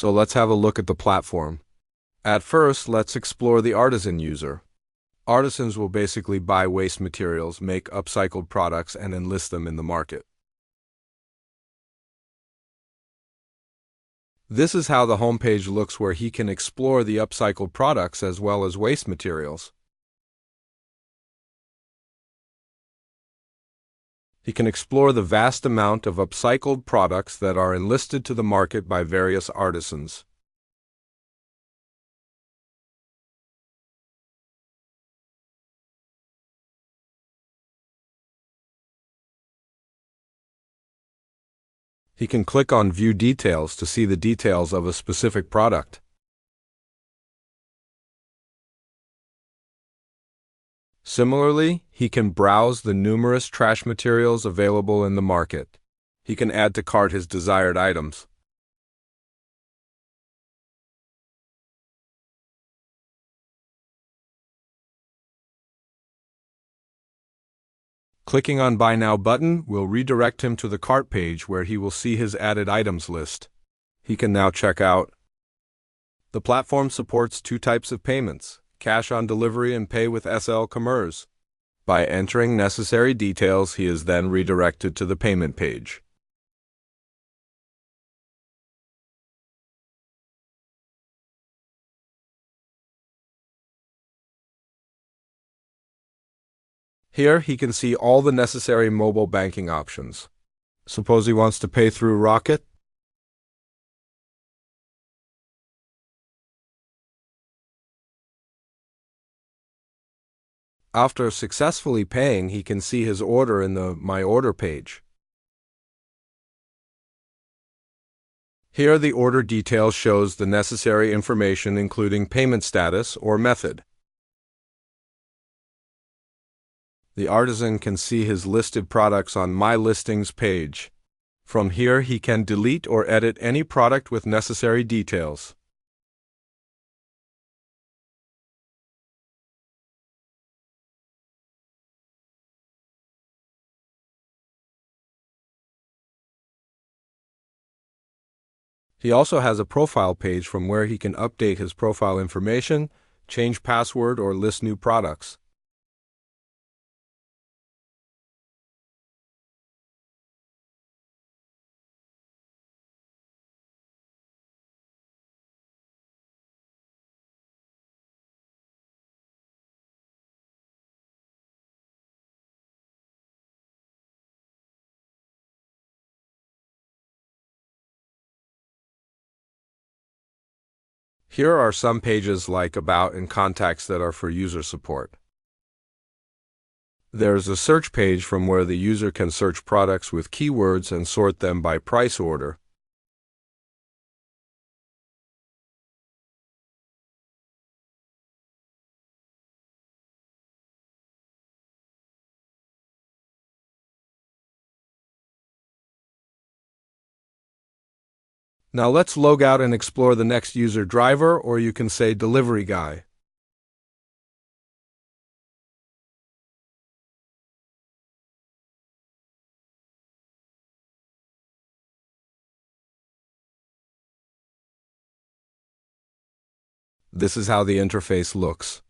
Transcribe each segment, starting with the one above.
So let's have a look at the platform. At first, let's explore the artisan user. Artisans will basically buy waste materials, make upcycled products, and enlist them in the market. This is how the homepage looks, where he can explore the upcycled products as well as waste materials. He can explore the vast amount of upcycled products that are enlisted to the market by various artisans. He can click on View Details to see the details of a specific product. Similarly, he can browse the numerous trash materials available in the market. He can add to cart his desired items. Clicking on Buy Now button will redirect him to the cart page, where he will see his added items list. He can now check out. The platform supports two types of payments: cash on delivery and pay with SL Commerce. By entering necessary details, he is then redirected to the payment page. Here he can see all the necessary mobile banking options. Suppose he wants to pay through Rocket. After successfully paying, he can see his order in the My Order page. Here the order details shows the necessary information, including payment status or method. The artisan can see his listed products on My Listings page. From here he can delete or edit any product with necessary details. He also has a profile page from where he can update his profile information, change password, or list new products. Here are some pages like About and Contacts that are for user support. There's a search page from where the user can search products with keywords and sort them by price order. Now let's log out and explore the next user, driver, or you can say delivery guy. This is how the interface looks.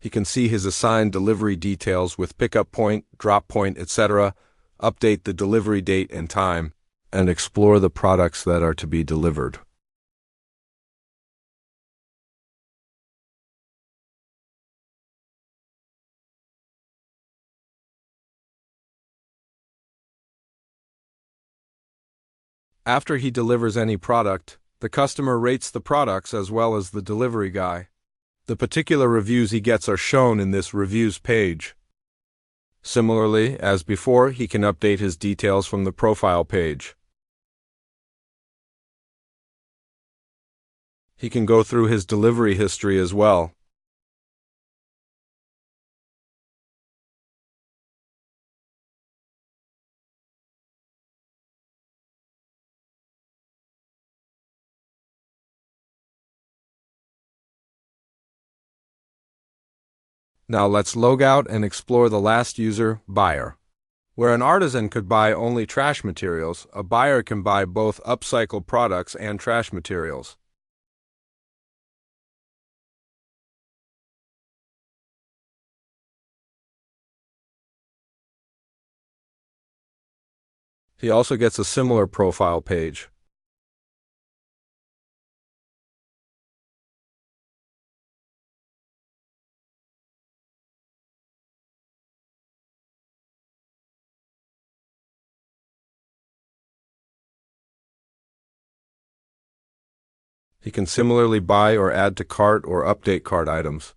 He can see his assigned delivery details with pickup point, drop point, etc., update the delivery date and time, and explore the products that are to be delivered. After he delivers any product, the customer rates the products as well as the delivery guy. The particular reviews he gets are shown in this reviews page. Similarly, as before, he can update his details from the profile page. He can go through his delivery history as well. Now let's log out and explore the last user, buyer. Where an artisan could buy only trash materials, a buyer can buy both upcycled products and trash materials. He also gets a similar profile page. He can similarly buy or add to cart or update cart items.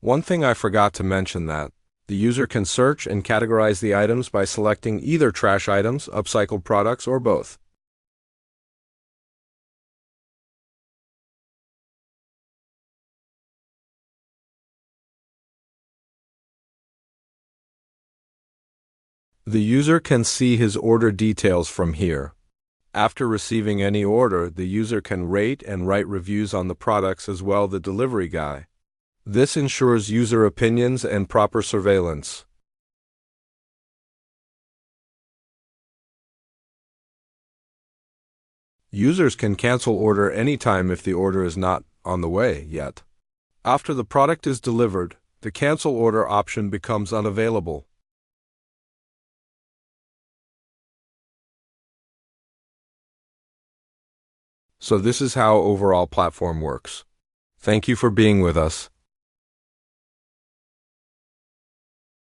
One thing I forgot to mention that the user can search and categorize the items by selecting either trash items, upcycled products, or both. The user can see his order details from here. After receiving any order, the user can rate and write reviews on the products as well as the delivery guy. This ensures user opinions and proper surveillance. Users can cancel order anytime if the order is not on the way yet. After the product is delivered, the cancel order option becomes unavailable. So this is how overall platform works. Thank you for being with us.